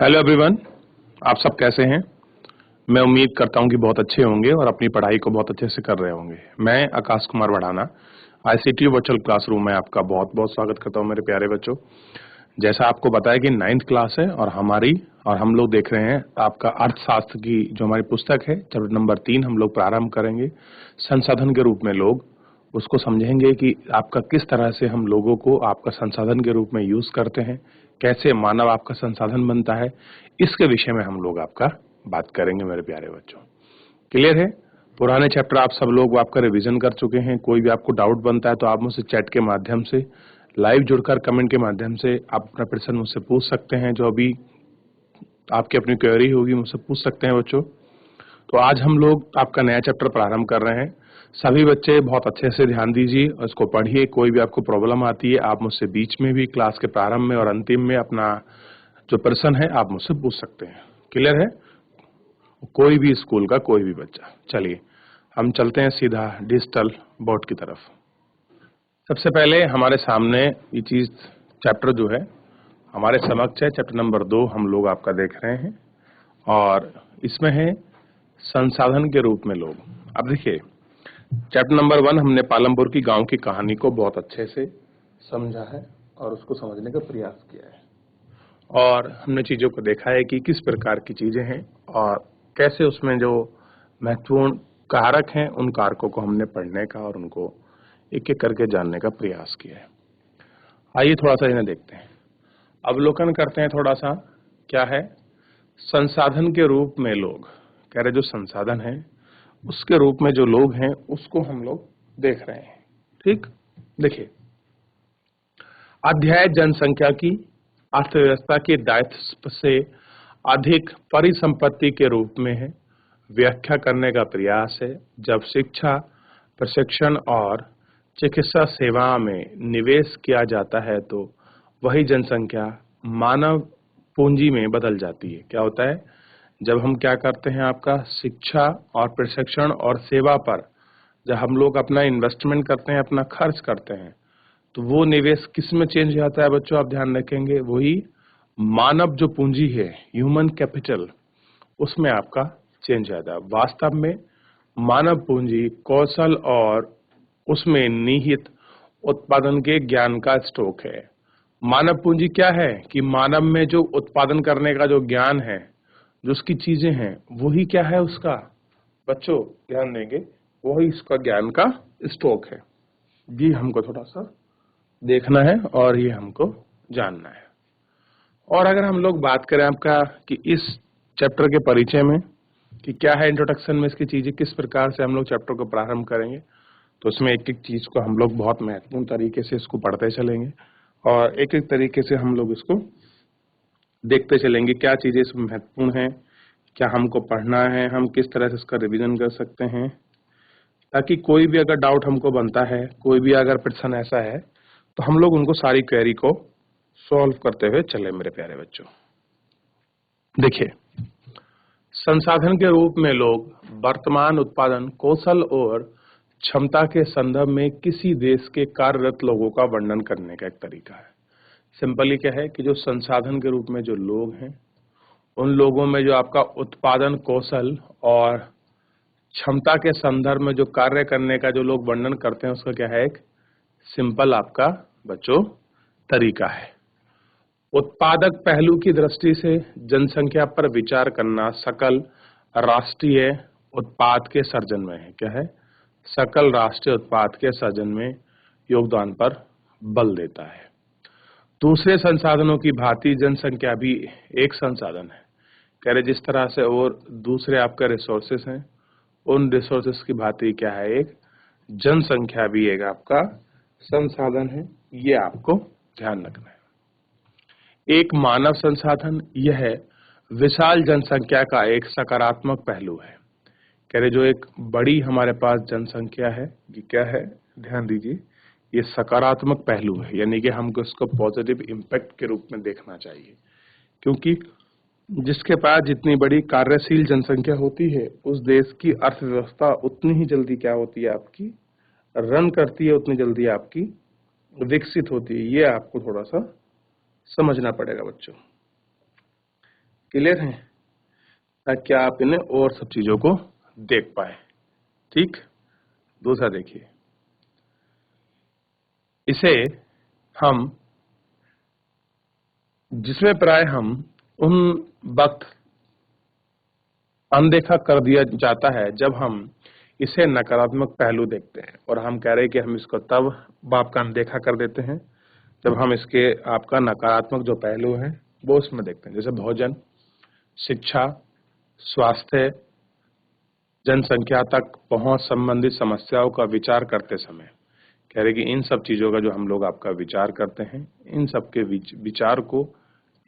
Hello everyone, आप सब कैसे हैं। मैं उम्मीद करता हूं कि बहुत अच्छे होंगे और अपनी पढ़ाई को बहुत अच्छे से कर रहे होंगे। मैं आकाश कुमार बढ़ाना आईसीटी वर्चुअल क्लासरूम में आपका बहुत बहुत स्वागत करता हूं मेरे प्यारे बच्चों। जैसा आपको बताया कि 9th क्लास है और हम लोग देख रहे हैं आपका अर्थशास्त्र की जो हमारी पुस्तक है चैप्टर नंबर 3 हम लोग प्रारंभ करेंगे। संसाधन के रूप में लोग उसको समझेंगे कि आपका किस तरह से हम लोगों को आपका संसाधन के रूप में यूज करते हैं, कैसे मानव आपका संसाधन बनता है, इसके विषय में हम लोग आपका बात करेंगे मेरे प्यारे बच्चों। क्लियर है। पुराने चैप्टर आप सब लोग आपका रिवीजन कर चुके हैं। कोई भी आपको डाउट बनता है तो आप मुझसे चैट के माध्यम से, लाइव जुड़कर कमेंट के माध्यम से आप अपना प्रश्न मुझसे पूछ सकते हैं। जो अभी आपकी अपनी क्वेरी होगी मुझसे पूछ सकते हैं बच्चों। तो आज हम लोग आपका नया चैप्टर प्रारंभ कर रहे हैं। सभी बच्चे बहुत अच्छे से ध्यान दीजिए और इसको पढ़िए। कोई भी आपको प्रॉब्लम आती है आप मुझसे बीच में भी, क्लास के प्रारंभ में और अंतिम में अपना जो प्रश्न है आप मुझसे पूछ सकते हैं। क्लियर है। कोई भी स्कूल का कोई भी बच्चा। चलिए हम चलते हैं सीधा डिजिटल बोर्ड की तरफ। सबसे पहले हमारे सामने ये चीज चैप्टर जो है हमारे समक्ष है, चैप्टर नंबर 2 हम लोग आपका देख रहे हैं और इसमें है संसाधन के रूप में लोग। अब देखिए चैप्टर नंबर 1 हमने पालमपुर की गांव की कहानी को बहुत अच्छे से समझा है और उसको समझने का प्रयास किया है और हमने चीजों को देखा है कि किस प्रकार की चीजें हैं और कैसे उसमें जो महत्वपूर्ण कारक हैं उन कारकों को हमने पढ़ने का और उनको एक एक करके जानने का प्रयास किया है। आइए थोड़ा सा इन्हें देखते हैं, अवलोकन करते हैं थोड़ा सा। क्या है संसाधन के रूप में लोग, कह रहे जो संसाधन है उसके रूप में जो लोग हैं उसको हम लोग देख रहे हैं। ठीक, देखिए अध्याय जनसंख्या की अर्थव्यवस्था के दायित्व से अधिक परिसंपत्ति के रूप में है। व्याख्या करने का प्रयास है जब शिक्षा, प्रशिक्षण और चिकित्सा सेवा में निवेश किया जाता है तो वही जनसंख्या मानव पूंजी में बदल जाती है। क्या होता है जब हम क्या करते हैं, आपका शिक्षा और प्रशिक्षण और सेवा पर जब हम लोग अपना इन्वेस्टमेंट करते हैं, अपना खर्च करते हैं, तो वो निवेश किस में चेंज हो जाता है बच्चों, आप ध्यान रखेंगे वही मानव जो पूंजी है, ह्यूमन कैपिटल, उसमें आपका चेंज हो जाता है। वास्तव में मानव पूंजी कौशल और उसमें निहित उत्पादन के ज्ञान का स्टॉक है। मानव पूंजी क्या है कि मानव में जो उत्पादन करने का जो ज्ञान है, जो उसकी चीजें हैं, वही क्या है उसका बच्चों ध्यान देंगे, वही इसका ज्ञान का स्टॉक है। ये हमको थोड़ा सा देखना है और ये हमको जानना है। और अगर हम लोग बात करें आपका कि इस चैप्टर के परिचय में कि क्या है, इंट्रोडक्शन में इसकी चीजें किस प्रकार से हम लोग चैप्टर को प्रारंभ करेंगे, तो उसमें एक एक चीज को हम लोग बहुत महत्वपूर्ण तरीके से इसको पढ़ते चलेंगे और एक एक तरीके से हम लोग इसको देखते चलेंगे क्या चीजें इसमें महत्वपूर्ण है, क्या हमको पढ़ना है, हम किस तरह से इसका रिवीजन कर सकते हैं, ताकि कोई भी अगर डाउट हमको बनता है, कोई भी अगर प्रश्न ऐसा है तो हम लोग उनको सारी क्वेरी को सॉल्व करते हुए चले मेरे प्यारे बच्चों। देखिए संसाधन के रूप में लोग वर्तमान उत्पादन कौशल और क्षमता के संदर्भ में किसी देश के कार्यरत लोगों का वर्णन करने का एक तरीका है। सिंपली क्या है कि जो संसाधन के रूप में जो लोग हैं उन लोगों में जो आपका उत्पादन कौशल और क्षमता के संदर्भ में जो कार्य करने का जो लोग वर्णन करते हैं उसका क्या है, एक सिंपल आपका बच्चों तरीका है। उत्पादक पहलू की दृष्टि से जनसंख्या पर विचार करना सकल राष्ट्रीय उत्पाद के सर्जन में है। क्या है, सकल राष्ट्रीय उत्पाद के सर्जन में योगदान पर बल देता है। दूसरे संसाधनों की भांति जनसंख्या भी एक संसाधन है। कह रहे जिस तरह से और दूसरे आपका रिसोर्सेस हैं, उन रिसोर्सेस की भांति क्या है, एक जनसंख्या भी एक आपका संसाधन है। ये आपको ध्यान रखना है। एक मानव संसाधन यह है विशाल जनसंख्या का एक सकारात्मक पहलू है। कह रहे जो एक बड़ी हमारे पास जनसंख्या है, ये क्या है, ध्यान दीजिए, ये सकारात्मक पहलू है, यानी कि हमको इसको पॉजिटिव इम्पैक्ट के रूप में देखना चाहिए। क्योंकि जिसके पास जितनी बड़ी कार्यशील जनसंख्या होती है उस देश की अर्थव्यवस्था उतनी ही जल्दी क्या होती है, आपकी रन करती है, उतनी जल्दी आपकी विकसित होती है। ये आपको थोड़ा सा समझना पड़ेगा बच्चों। क्लियर है, ताकि आप इन्हें और सब चीजों को देख पाए। ठीक, दूसरा देखिए, इसे हम जिसमें प्राय हम उन वक्त अनदेखा कर दिया जाता है जब हम इसे नकारात्मक पहलू देखते हैं, और हम कह रहे हैं कि हम इसको तब आपका अनदेखा कर देते हैं जब हम इसके आपका नकारात्मक जो पहलू है वो उसमें देखते हैं, जैसे भोजन, शिक्षा, स्वास्थ्य, जनसंख्या तक पहुंच संबंधित समस्याओं का विचार करते समय कह रहे कि इन सब चीजों का जो हम लोग आपका विचार करते हैं, इन सब के विचार को,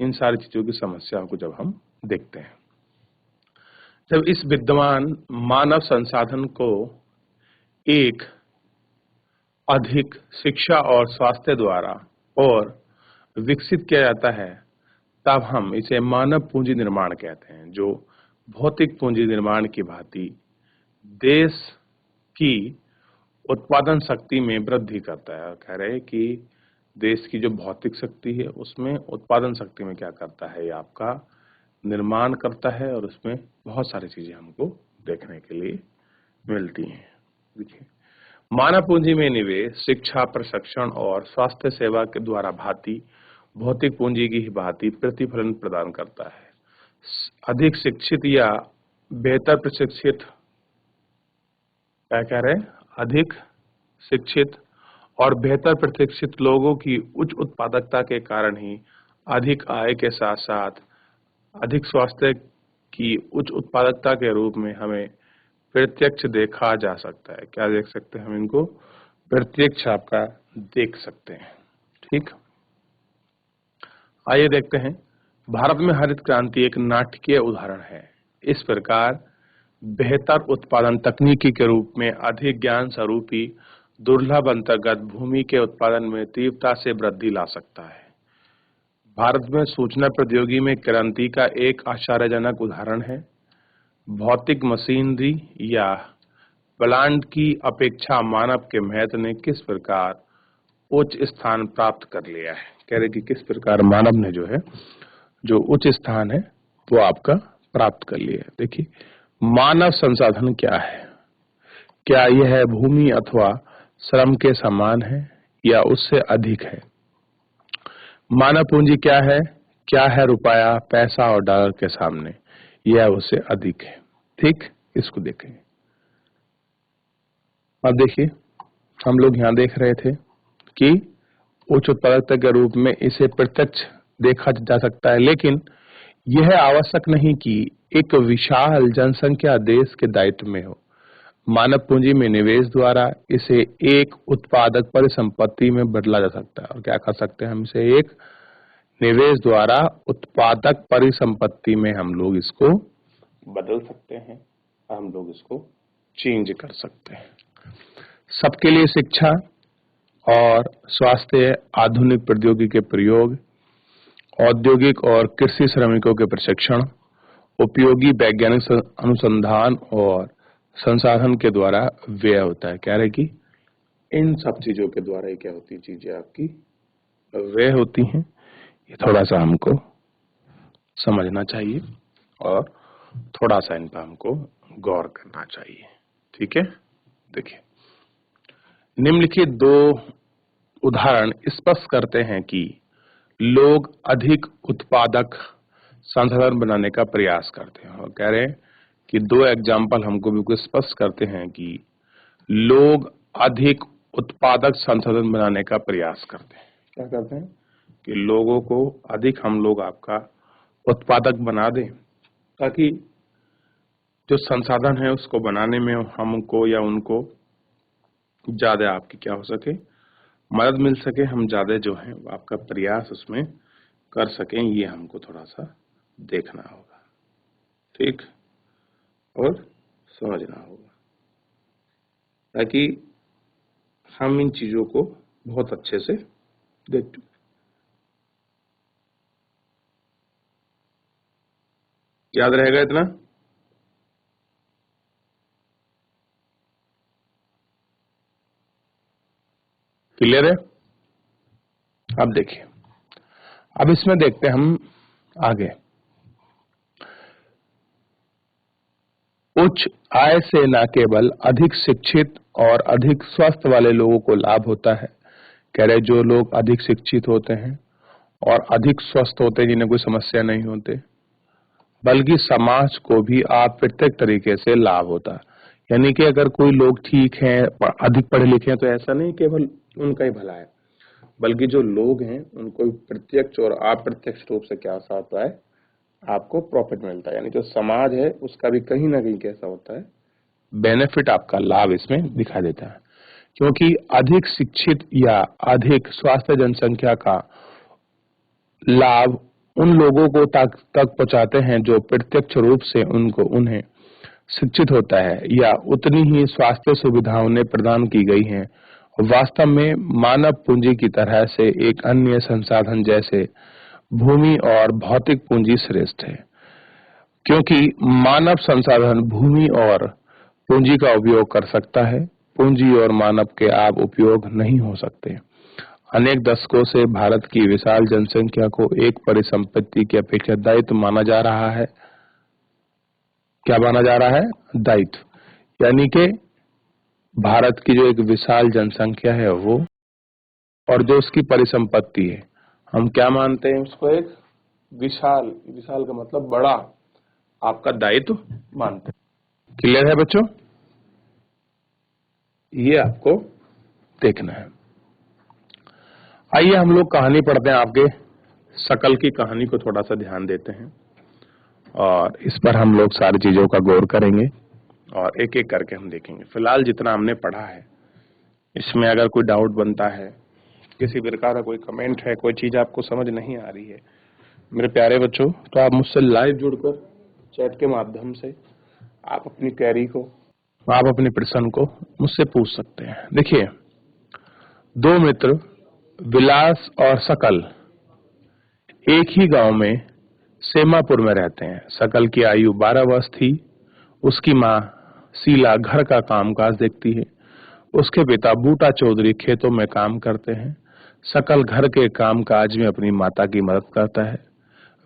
इन सारी चीजों की समस्याओं को जब हम देखते हैं, जब इस विद्यमान मानव संसाधन को एक अधिक शिक्षा और स्वास्थ्य द्वारा और विकसित किया जाता है, तब हम इसे मानव पूंजी निर्माण कहते हैं, जो भौतिक पूंजी निर्माण की भांति देश की उत्पादन शक्ति में वृद्धि करता है। कह रहे हैं कि देश की जो भौतिक शक्ति है उसमें उत्पादन शक्ति में क्या करता है, ये आपका निर्माण करता है, और उसमें बहुत सारी चीजें हमको देखने के लिए मिलती हैं। देखिए, मानव पूंजी में निवेश शिक्षा, प्रशिक्षण और स्वास्थ्य सेवा के द्वारा भांति भौतिक पूंजी की ही भांति प्रतिफलन प्रदान करता है। अधिक शिक्षित या बेहतर प्रशिक्षित, क्या कह रहे हैं, अधिक शिक्षित और बेहतर प्रशिक्षित लोगों की उच्च उत्पादकता के कारण ही अधिक आय के साथ साथ अधिक स्वास्थ्य की उच्च उत्पादकता के रूप में हमें प्रत्यक्ष देखा जा सकता है। क्या देख सकते हैं हम इनको? प्रत्यक्ष आपका देख सकते हैं। ठीक, आइए देखते हैं। भारत में हरित क्रांति एक नाटकीय उदाहरण है। इस प्रकार बेहतर उत्पादन तकनीकी के रूप में अधिक ज्ञान स्वरूपी दुर्लभ अंतर्गत भूमि के उत्पादन में तीव्रता से वृद्धि ला सकता है। भारत में सूचना प्रौद्योगिकी में क्रांति का एक आश्चर्यजनक उदाहरण है। भौतिक मशीनरी या प्लांट की अपेक्षा मानव के महत्व ने किस प्रकार उच्च स्थान प्राप्त कर लिया है। कह रहे कि किस प्रकार मानव ने जो है जो उच्च स्थान है वो आपका प्राप्त कर लिया है। देखिए, मानव संसाधन क्या है? क्या यह है भूमि अथवा श्रम के समान है या उससे अधिक है? मानव पूंजी क्या है? क्या है रुपया, पैसा और डॉलर के सामने? यह उससे अधिक है। ठीक, इसको देखें। अब देखिए, हम लोग यहाँ देख रहे थे कि उच्च उत्पादकता के रूप में इसे प्रत्यक्ष देखा जा सकता है, लेकिन यह आवश्यक नहीं कि एक विशाल जनसंख्या देश के दायित्व में हो। मानव पूंजी में निवेश द्वारा इसे एक उत्पादक परिसंपत्ति में बदला जा सकता है। और क्या कर सकते हैं हम इसे? एक निवेश द्वारा उत्पादक परिसंपत्ति में हम लोग इसको बदल सकते हैं, हम लोग इसको चेंज कर सकते हैं। सबके लिए शिक्षा और स्वास्थ्य, आधुनिक प्रौद्योगिकी के प्रयोग, औद्योगिक और कृषि श्रमिकों के प्रशिक्षण, उपयोगी वैज्ञानिक अनुसंधान और संसाधन के द्वारा व्यय होता है। कह रहे कि इन सब चीजों के द्वारा ही क्या होती है, चीजें आपकी व्यय होती हैं। ये थोड़ा सा हमको समझना चाहिए और थोड़ा सा इन पर हमको गौर करना चाहिए। ठीक है, देखिए, निम्नलिखित दो उदाहरण स्पष्ट करते हैं कि लोग अधिक उत्पादक संसाधन बनाने का प्रयास करते हैं। और कह रहे हैं कि दो एग्जाम्पल हमको बिल्कुल स्पष्ट करते हैं कि लोग अधिक उत्पादक संसाधन बनाने का प्रयास करते हैं। क्या करते हैं कि लोगों को अधिक हम लोग आपका उत्पादक बना दें, ताकि जो संसाधन है उसको बनाने में हमको या उनको ज्यादा आपकी क्या हो सके, मदद मिल सके, हम ज्यादा जो है आपका प्रयास उसमें कर सकें। ये हमको थोड़ा सा देखना होगा, ठीक, और समझना होगा, ताकि हम इन चीजों को बहुत अच्छे से देख। याद रहेगा इतना? क्लियर है? अब देखिए, अब इसमें देखते हैं हम आगे। उच्च आय से न केवल अधिक शिक्षित और अधिक स्वस्थ वाले लोगों को लाभ होता है, कह रहे जो लोग अधिक शिक्षित होते हैं और अधिक स्वस्थ होते हैं, जिन्हें कोई समस्या नहीं होते, बल्कि समाज को भी अप्रत्यक्ष तरीके से लाभ होता है। यानी कि अगर कोई लोग ठीक हैं, अधिक पढ़े लिखे हैं, तो ऐसा नहीं केवल उनका ही भला है, बल्कि जो लोग हैं उनको प्रत्यक्ष और अप्रत्यक्ष रूप से क्या होता है, आपको प्रॉफिट मिलता है। यानी जो समाज है उसका भी कहीं ना कहीं कैसा होता है, बेनिफिट, आपका लाभ इसमें दिखाई देता है। क्योंकि अधिक शिक्षित या अधिक स्वास्थ्य जनसंख्या का लाभ उन लोगों को तक पहुंचाते हैं जो प्रत्यक्ष रूप से उन्हें शिक्षित होता है या उतनी ही स्वास्थ्य सुविधाओं ने प्रदान की गई हैं। वास्तव में मानव पूंजी की तरह से एक अन्य संसाधन जैसे भूमि और भौतिक पूंजी श्रेष्ठ है, क्योंकि मानव संसाधन भूमि और पूंजी का उपयोग कर सकता है, पूंजी और मानव के आप उपयोग नहीं हो सकते। अनेक दशकों से भारत की विशाल जनसंख्या को एक परिसंपत्ति की अपेक्षा दायित्व माना जा रहा है। क्या माना जा रहा है? दायित्व। यानी कि भारत की जो एक विशाल जनसंख्या है वो, और जो उसकी परिसंपत्ति है, हम क्या मानते हैं उसको? एक विशाल, विशाल का मतलब बड़ा, आपका दायित्व मानते हैं। क्लियर है बच्चों? ये आपको देखना है। आइए हम लोग कहानी पढ़ते हैं। आपके शकल की कहानी को थोड़ा सा ध्यान देते हैं और इस पर हम लोग सारी चीजों का गौर करेंगे और एक एक करके हम देखेंगे। फिलहाल जितना हमने पढ़ा है इसमें अगर कोई डाउट बनता है, किसी प्रकार का कोई कमेंट है, कोई चीज आपको समझ नहीं आ रही है मेरे प्यारे बच्चों, तो आप मुझसे लाइव जुड़कर चैट के माध्यम से आप अपनी क्वेरी को, आप अपने प्रश्न को मुझसे पूछ सकते हैं। देखिए, दो मित्र विलास और शकल एक ही गांव में सेमापुर में रहते हैं। शकल की आयु 12 वर्ष थी। उसकी माँ शीला घर का कामकाज देखती है। उसके पिता बूटा चौधरी खेतों में काम करते हैं। शकल घर के कामकाज में अपनी माता की मदद करता है।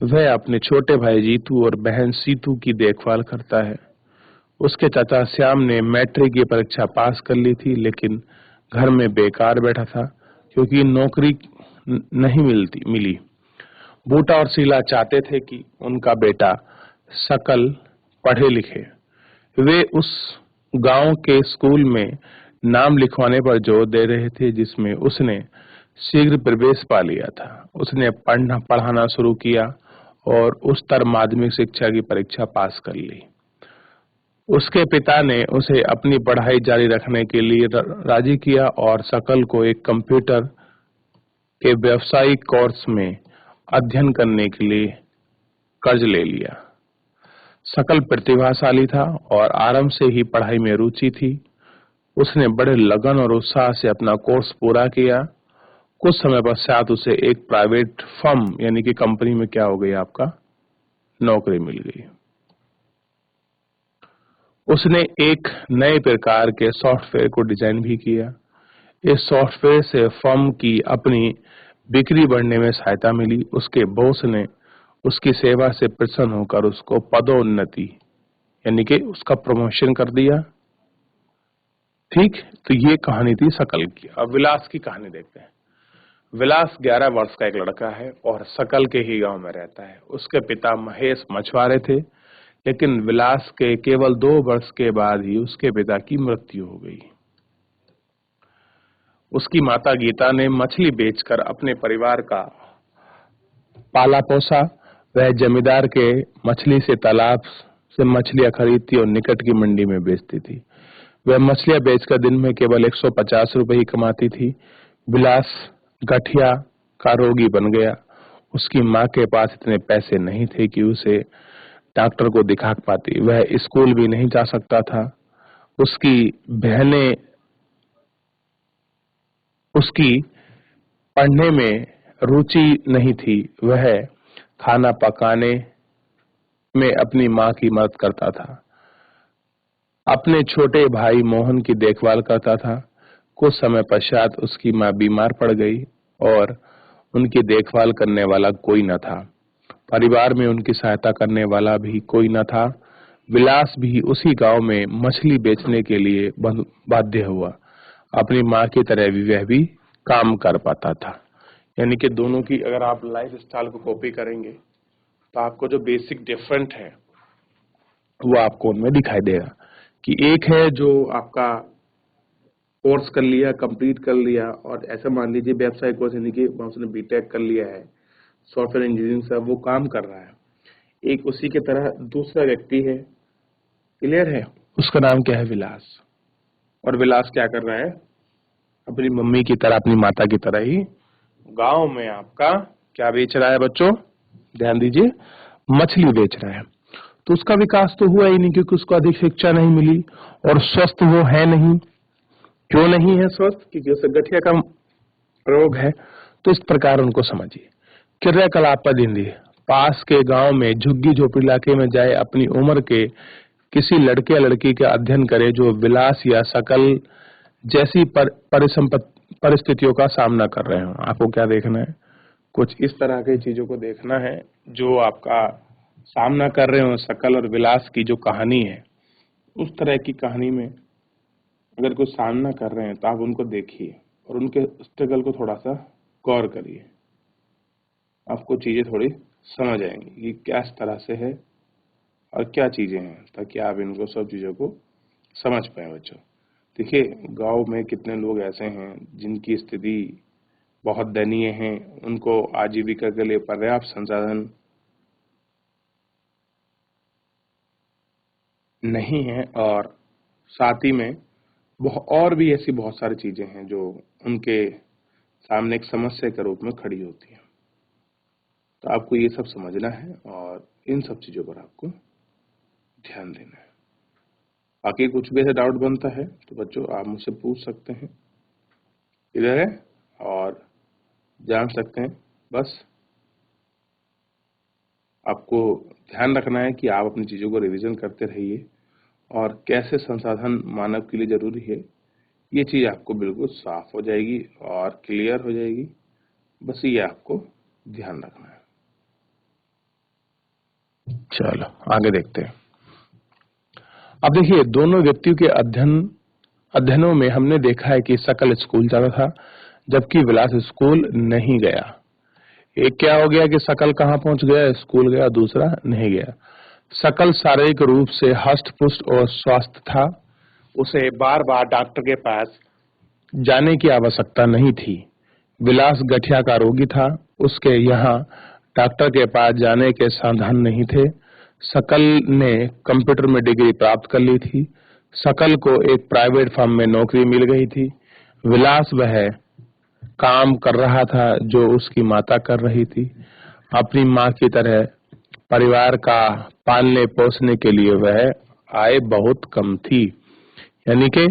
वह अपने छोटे भाई जीतू और बहन सीतू की देखभाल करता है। उसके चाचा श्याम ने मैट्रिक की परीक्षा पास कर ली थी, लेकिन घर में बेकार बैठा था क्योंकि नौकरी नहीं मिली। बूटा और शीला चाहते थे कि उनका बेटा शकल पढ़े लिखे। वे उस गांव के स्कूल में नाम लिखवाने पर जोर दे रहे थे जिसमें उसने शीघ्र प्रवेश पा लिया था। उसने पढ़ाना शुरू किया और उच्चतर माध्यमिक शिक्षा की परीक्षा पास कर ली। उसके पिता ने उसे अपनी पढ़ाई जारी रखने के लिए राजी किया और शकल को एक कंप्यूटर के व्यावसायिक कोर्स में अध्ययन करने के लिए कर्ज ले लिया। शकल प्रतिभाशाली था और आरंभ से ही पढ़ाई में रुचि थी। उसने बड़े लगन और उत्साह से अपना कोर्स पूरा किया। कुछ समय पश्चात उसे एक प्राइवेट फर्म यानी कि कंपनी में क्या हो गई, आपका नौकरी मिल गई। उसने एक नए प्रकार के सॉफ्टवेयर को डिजाइन भी किया। इस सॉफ्टवेयर से फर्म की अपनी बिक्री बढ़ने में सहायता मिली। उसके बॉस ने उसकी सेवा से प्रसन्न होकर उसको पदोन्नति यानी कि उसका प्रमोशन कर दिया। ठीक, तो ये कहानी थी शकल की। अब विलास की कहानी देखते हैं। विलास 11 वर्ष का एक लड़का है और शकल के ही गांव में रहता है। उसके पिता महेश मछुआरे थे, लेकिन विलास के केवल 2 वर्ष के बाद ही उसके पिता की मृत्यु हो गई। उसकी माता गीता ने मछली बेचकर अपने परिवार का पाला पोसा। वह जमींदार के मछली से तालाब से मछलियां खरीदती और निकट की मंडी में बेचती थी। वह मछलियां बेचकर दिन में केवल 150 रुपए ही कमाती थी। विलास गठिया का रोगी बन गया। उसकी माँ के पास इतने पैसे नहीं थे कि उसे डॉक्टर को दिखा पाती। वह स्कूल भी नहीं जा सकता था। उसकी बहनें उसकी पढ़ने में रुचि नहीं थी। वह खाना पकाने में अपनी माँ की मदद करता था। अपने छोटे भाई मोहन की देखभाल करता था। कुछ समय पश्चात उसकी माँ बीमार पड़ गई और उनकी देखभाल करने वाला कोई न था। परिवार में उनकी सहायता करने वाला भी कोई न था। विलास भी उसी गांव में मछली बेचने के लिए बाध्य हुआ। अपनी माँ की तरह भी वह भी काम कर पाता था। यानी कि दोनों की अगर आप लाइफ स्टाइल को कॉपी करेंगे तो आपको जो बेसिक डिफरेंट है वो आपको उनमें दिखाई देगा कि एक है जो आपका कोर्स कर लिया, कंप्लीट कर लिया, और ऐसा मान लीजिए व्यवसाय कोर्स यानी कि उसने बीटेक कर लिया है, सॉफ्टवेयर इंजीनियरिंग से वो काम कर रहा है। एक उसी के तरह दूसरा व्यक्ति है, क्लियर है, उसका नाम क्या है, विलास। और विलास क्या कर रहा है, अपनी मम्मी की तरह, अपनी माता की तरह ही गांव में आपका क्या बेच रहा है बच्चों, ध्यान दीजिए, मछली बेच रहा है। तो उसका विकास तो हुआ ही नहीं क्योंकि उसको अधिक शिक्षा नहीं मिली और स्वस्थ वो है नहीं। क्यों नहीं है स्वस्थ, क्योंकि उसे गठिया का रोग है। तो इस प्रकार उनको समझिए। क्रियाकलाप पर ध्यान दिए। पास के गांव में झुग्गी झोपड़ी इलाके में जाए, अपनी उम्र के किसी लड़के या लड़की का अध्ययन करे जो विलास या सकल जैसी परिस्थितियों का सामना कर रहे हो। आपको क्या देखना है, कुछ इस तरह की चीजों को देखना है जो आपका सामना कर रहे हो। सकल और विलास की जो कहानी है, उस तरह की कहानी में अगर कुछ सामना कर रहे हैं तो आप उनको देखिए और उनके स्ट्रगल को थोड़ा सा गौर करिए। आपको चीजें थोड़ी समझ आएंगी कि क्या इस तरह से है और क्या चीजें हैं, ताकि आप इनको सब चीजों को समझ पाए बच्चों। देखिए, गांव में कितने लोग ऐसे हैं जिनकी स्थिति बहुत दयनीय है, उनको आजीविका के लिए पर्याप्त संसाधन नहीं है, और साथ ही में और भी ऐसी बहुत सारी चीजें हैं जो उनके सामने एक समस्या के रूप में खड़ी होती है। तो आपको ये सब समझना है और इन सब चीजों पर आपको ध्यान देना है। बाकी कुछ भी ऐसा डाउट बनता है तो बच्चों आप मुझसे पूछ सकते हैं, इधर है, और जान सकते हैं। बस आपको ध्यान रखना है कि आप अपनी चीजों को रिवीजन करते रहिए और कैसे संसाधन मानव के लिए जरूरी है, ये चीज आपको बिल्कुल साफ हो जाएगी और क्लियर हो जाएगी। बस ये आपको ध्यान रखना है। चलो आगे देखते हैं। अब देखिए, दोनों व्यक्तियों के अध्ययनों में हमने देखा है कि सकल स्कूल जाता था जबकि विलास स्कूल नहीं गया। एक क्या हो गया कि सकल कहाँ पहुंच गया, स्कूल गया, दूसरा नहीं गया। सकल शारीरिक रूप से हष्ट पुष्ट और स्वस्थ था, उसे बार बार डॉक्टर के पास जाने की आवश्यकता नहीं थी। विलास गठिया का रोगी था, उसके यहाँ डॉक्टर के पास जाने के साधन नहीं थे। सकल ने कंप्यूटर में डिग्री प्राप्त कर ली थी। सकल को एक प्राइवेट फर्म में नौकरी मिल गई थी। विलास वह काम कर रहा था जो उसकी माता कर रही थी। अपनी माँ की तरह परिवार का पालने पोसने के लिए वह आय बहुत कम थी। यानी कि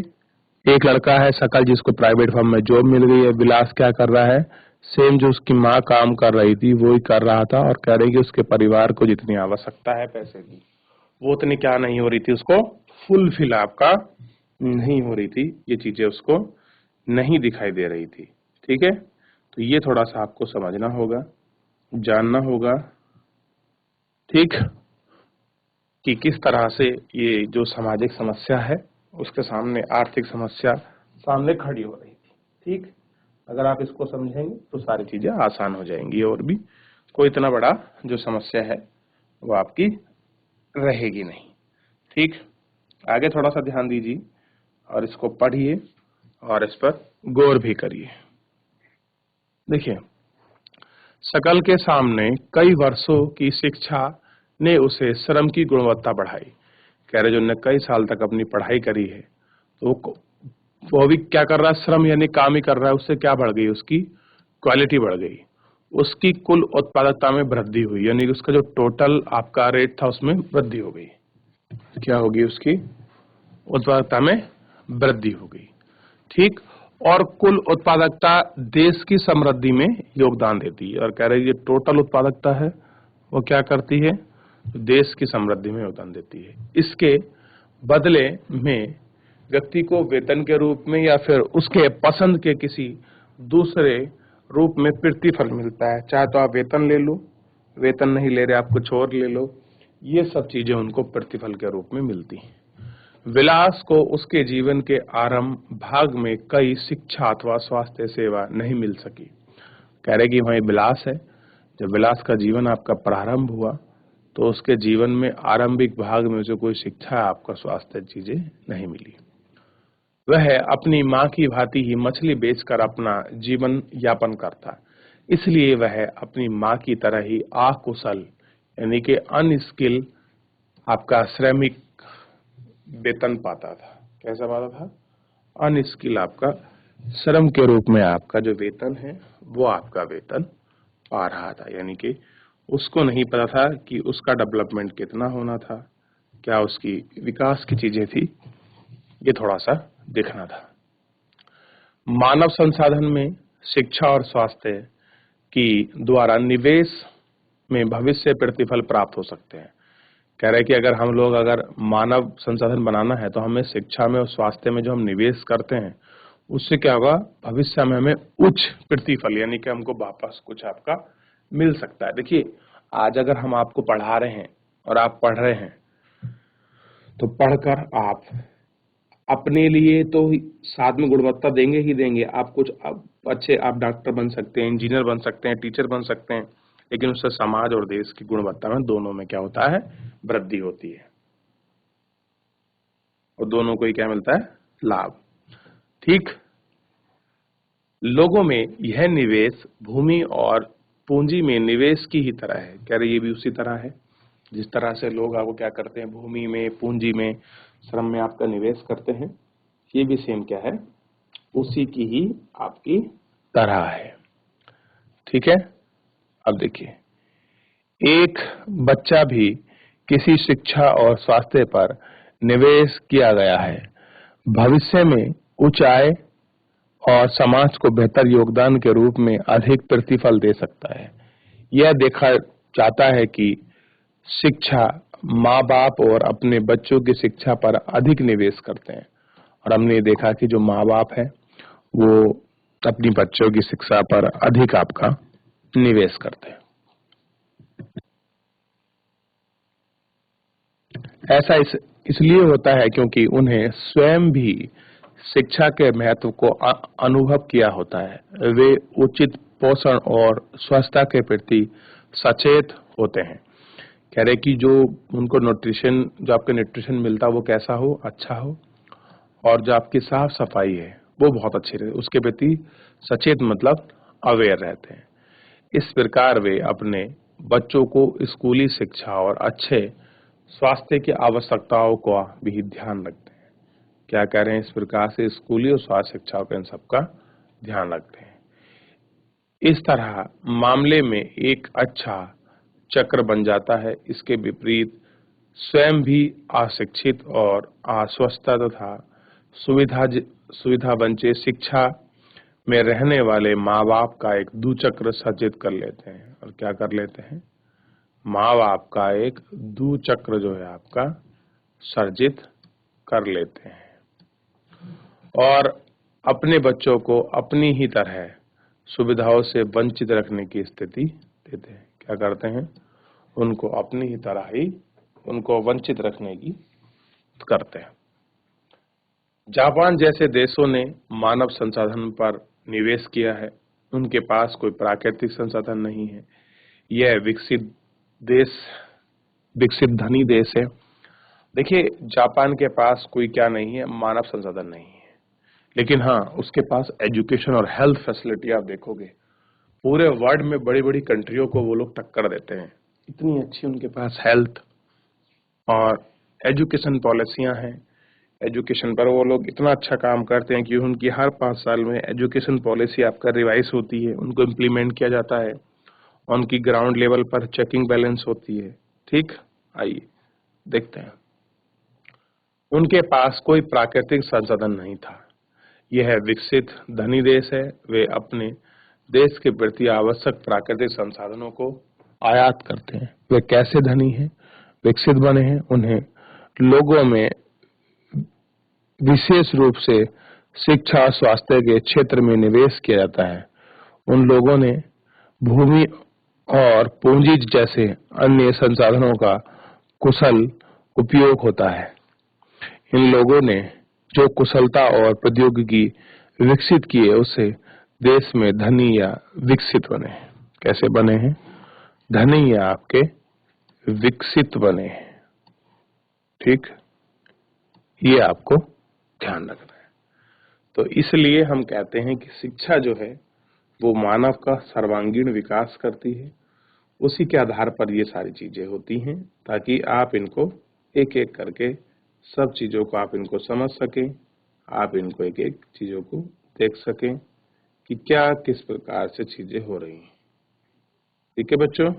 एक लड़का है सकल जिसको प्राइवेट फर्म में जॉब मिल गई है। विलास क्या कर रहा है, सेम जो उसकी माँ काम कर रही थी वो ही कर रहा था, और कह रही कि उसके परिवार को जितनी आवश्यकता है पैसे की, वो उतनी क्या नहीं हो रही थी, उसको फुलफिल आपका नहीं हो रही थी। ये चीजें उसको नहीं दिखाई दे रही थी। ठीक है, तो ये थोड़ा सा आपको समझना होगा, जानना होगा, ठीक, कि किस तरह से ये जो सामाजिक समस्या है उसके सामने आर्थिक समस्या सामने खड़ी हो रही थी। ठीक, अगर आप इसको समझेंगे तो सारी चीजें आसान हो जाएंगी और भी कोई इतना बड़ा जो समस्या है वो आपकी रहेगी नहीं। ठीक, आगे थोड़ा सा ध्यान दीजिए और इसको पढ़िए और इस पर गौर भी करिए। देखिए, सकल के सामने कई वर्षों की शिक्षा ने उसे श्रम की गुणवत्ता बढ़ाई। कह रहे जो ने कई साल तक अपनी पढ़ाई करी है तो वो भी क्या कर रहा है, श्रम यानी काम ही कर रहा है, उससे क्या बढ़ गई, उसकी क्वालिटी बढ़ गई, उसकी कुल उत्पादकता में वृद्धि हुई, यानी उसका जो टोटल आपका रेट था उसमें वृद्धि हो गई। क्या होगी, उसकी उत्पादकता में वृद्धि हो गई। ठीक, और कुल उत्पादकता देश की समृद्धि में योगदान देती है। और कह रही है टोटल उत्पादकता है वो क्या करती है, देश की समृद्धि में योगदान देती है। इसके बदले में व्यक्ति को वेतन के रूप में या फिर उसके पसंद के किसी दूसरे रूप में प्रतिफल मिलता है। चाहे तो आप वेतन ले लो, वेतन नहीं ले रहे आप कुछ और ले लो, ये सब चीजें उनको प्रतिफल के रूप में मिलती हैं। विलास को उसके जीवन के आरंभ भाग में कई शिक्षा अथवा स्वास्थ्य सेवा नहीं मिल सकी। कह रहे कि वही विलास है, जब विलास का जीवन आपका प्रारंभ हुआ तो उसके जीवन में आरंभिक भाग में उसे कोई शिक्षा आपका स्वास्थ्य चीजें नहीं मिली। वह अपनी माँ की भांति ही मछली बेचकर अपना जीवन यापन करता, इसलिए वह अपनी माँ की तरह ही अकुशल यानी कि अनस्किल आपका श्रमिक वेतन पाता था। कैसा पाता था? अनस्किल आपका श्रम के रूप में आपका जो वेतन है वो आपका वेतन पा रहा था, यानी कि उसको नहीं पता था कि उसका डेवलपमेंट कितना होना था, क्या उसकी विकास की चीजें थी, ये थोड़ा सा देखना था। मानव संसाधन में शिक्षा और स्वास्थ्य की द्वारा निवेश में भविष्य प्रतिफल प्राप्त हो सकते हैं। कह रहे कि अगर मानव संसाधन बनाना है तो हमें शिक्षा में और स्वास्थ्य में जो हम निवेश करते हैं उससे क्या होगा, भविष्य में हमें उच्च प्रतिफल यानी कि हमको वापस कुछ आपका मिल सकता है। देखिए, आज अगर हम आपको पढ़ा रहे हैं और आप पढ़ रहे हैं तो पढ़कर आप अपने लिए तो साथ में गुणवत्ता देंगे ही देंगे। आप कुछ अच्छे आप डॉक्टर बन सकते हैं, इंजीनियर बन सकते हैं, टीचर बन सकते हैं, लेकिन उससे समाज और देश की गुणवत्ता में दोनों में क्या होता है, वृद्धि होती है और दोनों को ही क्या मिलता है, लाभ। ठीक, लोगों में यह निवेश भूमि और पूंजी में निवेश की ही तरह है। कह रहे ये भी उसी तरह है जिस तरह से लोग आपको क्या करते हैं, भूमि में, पूंजी में, श्रम में आपका निवेश करते हैं, ये भी सेम क्या है, उसी की ही आपकी तरह है। ठीक है, अब देखिए, एक बच्चा भी किसी शिक्षा और स्वास्थ्य पर निवेश किया गया है भविष्य में उच्च आय और समाज को बेहतर योगदान के रूप में अधिक प्रतिफल दे सकता है। यह देखा जाता है कि शिक्षा माँ बाप और अपने बच्चों की शिक्षा पर अधिक निवेश करते हैं और हमने देखा कि जो माँ बाप है वो अपनी बच्चों की शिक्षा पर अधिक आपका निवेश करते हैं। ऐसा इसलिए होता है क्योंकि उन्हें स्वयं भी शिक्षा के महत्व को अनुभव किया होता है। वे उचित पोषण और स्वच्छता के प्रति सचेत होते हैं। कह रहे कि जो उनको जो आपके न्यूट्रिशन मिलता है वो कैसा हो, अच्छा हो, और जो आपकी साफ सफाई है वो बहुत अच्छी रहे, उसके प्रति सचेत मतलब अवेयर रहते हैं। इस प्रकार वे अपने बच्चों को स्कूली शिक्षा और अच्छे स्वास्थ्य की आवश्यकताओं का भी ध्यान रखते हैं। क्या कह रहे हैं, इस प्रकार से स्कूली और स्वास्थ्य शिक्षा का इन सबका ध्यान रखते हैं। इस तरह मामले में एक अच्छा चक्र बन जाता है। इसके विपरीत स्वयं भी अशिक्षित और अस्वस्थ तथा सुविधा वंचित शिक्षा में रहने वाले माँ बाप का एक दुचक्र सर्जित कर लेते हैं। और क्या कर लेते हैं, माँ बाप का एक दुचक्र जो है आपका सर्जित कर लेते हैं और अपने बच्चों को अपनी ही तरह सुविधाओं से वंचित रखने की स्थिति देते हैं। क्या करते हैं, उनको अपनी ही तरह ही उनको वंचित रखने की करते हैं। जापान जैसे देशों ने मानव संसाधन पर निवेश किया है। उनके पास कोई प्राकृतिक संसाधन नहीं है। यह विकसित धनी देश है। देखिए, जापान के पास कोई क्या नहीं है, मानव संसाधन नहीं है, लेकिन हाँ उसके पास एजुकेशन और हेल्थ फैसिलिटी आप देखोगे पूरे वर्ल्ड में बड़ी बड़ी कंट्रियों को वो लोग टक्कर देते हैं। इतनी अच्छी उनके पास हेल्थ और एजुकेशन पॉलिसियां हैं। एजुकेशन पर वो लोग इतना अच्छा काम करते हैं कि उनकी हर 5 साल में एजुकेशन पॉलिसी आपका रिवाइज होती है, उनको इम्प्लीमेंट किया जाता है, उनकी ग्राउंड लेवल पर चेकिंग बैलेंस होती है। ठीक, आइए देखते हैं। उनके पास कोई प्राकृतिक संसाधन नहीं था। यह विकसित धनी देश है। वे अपने देश के प्रति आवश्यक प्राकृतिक संसाधनों को आयात करते हैं। वे कैसे धनी हैं, विकसित बने हैं, उन्हें लोगों में विशेष रूप से शिक्षा और स्वास्थ्य के क्षेत्र में निवेश किया जाता है। उन लोगों ने भूमि और पूंजी जैसे अन्य संसाधनों का कुशल उपयोग होता है। इन लोगों ने जो कुशलता और प्रौद्योगिकी विकसित की है उससे देश में धनी या विकसित बने। कैसे बने हैं? धनी या आपके विकसित बने। ठीक, ये आपको ध्यान रखना है। तो इसलिए हम कहते हैं कि शिक्षा जो है वो मानव का सर्वांगीण विकास करती है। उसी के आधार पर ये सारी चीजें होती हैं ताकि आप इनको एक एक करके सब चीजों को आप इनको समझ सकें, आप इनको एक एक चीजों को देख सकें कि क्या किस प्रकार से चीजें हो रही हैं। ठीक है बच्चों,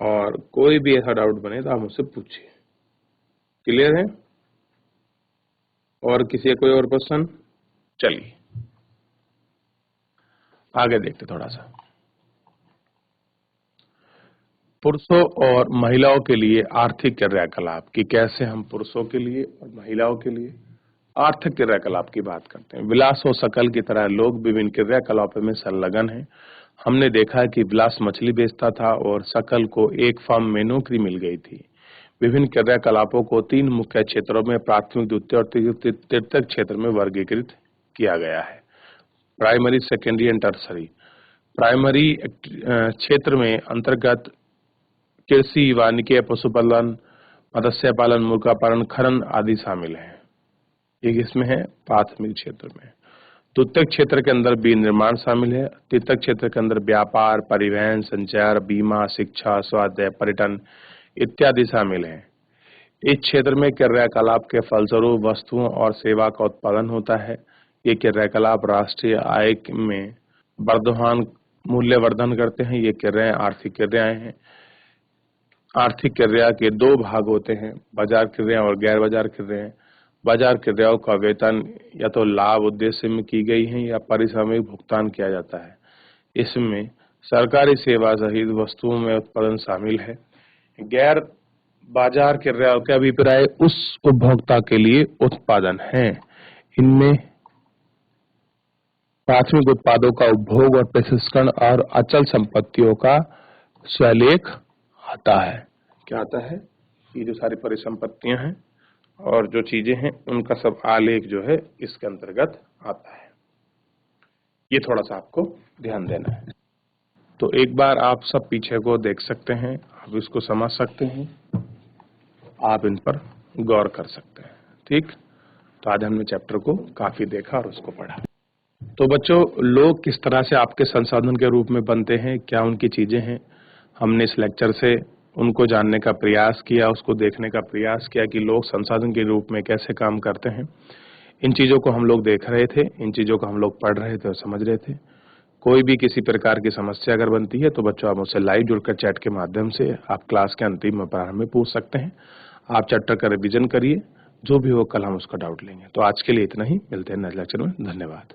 और कोई भी ऐसा डाउट बने तो आप मुझसे पूछिए। क्लियर है? और किसी कोई और क्वेश्चन? चलिए आगे देखते थोड़ा सा। पुरुषों और महिलाओं के लिए आर्थिक क्रियाकलाप की कैसे हम पुरुषों के लिए और महिलाओं के लिए आर्थिक क्रियाकलाप की बात करते हैं। विलास और शकल की तरह लोग विभिन्न क्रियाकलापों में संलग्न हैं। हमने देखा है कि विलास मछली बेचता था और शकल को एक फर्म में नौकरी मिल गई थी। विभिन्न क्रियाकलापों को 3 मुख्य क्षेत्रों में प्राथमिक, द्वितीय और तृतीयक क्षेत्र में वर्गीकृत किया गया है। Primary, secondary and tertiary. Primary क्षेत्र में अंतर्गत कृषि, वानिकी, पशुपालन, मत्स्य पालन, मुर्गा पालन, खनन आदि शामिल हैं। एक इसमें है प्राथमिक क्षेत्र में। द्वितीयक क्षेत्र के अंदर विनिर्माण शामिल है। तृतीयक क्षेत्र के अंदर व्यापार, परिवहन, संचार, बीमा, शिक्षा, स्वास्थ्य, पर्यटन इत्यादि शामिल हैं। इस क्षेत्र में क्रियाकलाप के फलस्वरूप वस्तुओं और सेवा का उत्पादन होता है। ये क्रियाकलाप राष्ट्रीय आय में वर्धमान मूल्यवर्धन करते हैं। ये क्रियाएं आर्थिक क्रियाएं हैं। आर्थिक क्रिया के 2 भाग होते हैं, बाजार क्रिया और गैर बाजार क्रियाएं। बाजार क्रियाओं का वेतन या तो लाभ उद्देश्य में की गई है या पारिश्रमिक भुगतान किया जाता है। इसमें सरकारी सेवा सहित वस्तुओं में उत्पादन शामिल है। गैर बाजार क्रियाओं के अभिप्राय उस उपभोक्ता के लिए उत्पादन है। इनमें प्राथमिक उत्पादों का उपभोग और प्रसंस्करण और अचल संपत्तियों का स्वलेख आता है। क्या आता है? ये जो सारी परिसंपत्तियां हैं और जो चीजें हैं उनका सब आलेख जो है इसके अंतर्गत आता है। ये थोड़ा सा आपको ध्यान देना है। तो एक बार आप सब पीछे को देख सकते हैं, आप इसको समझ सकते हैं, आप इन पर गौर कर सकते हैं। ठीक, तो आज हमने चैप्टर को काफी देखा और उसको पढ़ा। तो बच्चों, लोग किस तरह से आपके संसाधन के रूप में बनते हैं, क्या उनकी चीजें हैं, हमने इस लेक्चर से उनको जानने का प्रयास किया, उसको देखने का प्रयास किया कि लोग संसाधन के रूप में कैसे काम करते हैं। इन चीजों को हम लोग देख रहे थे, इन चीजों को हम लोग पढ़ रहे थे और समझ रहे थे। कोई भी किसी प्रकार की समस्या अगर बनती है तो बच्चों आप मुझसे लाइव जुड़कर चैट के माध्यम से आप क्लास के अंतिम प्रारंभ में पूछ सकते हैं। आप चैप्टर का रिवीजन करिए, जो भी हो कल हम उसका डाउट लेंगे। तो आज के लिए इतना ही, मिलते हैं नेक्स्ट लेक्चर में। धन्यवाद।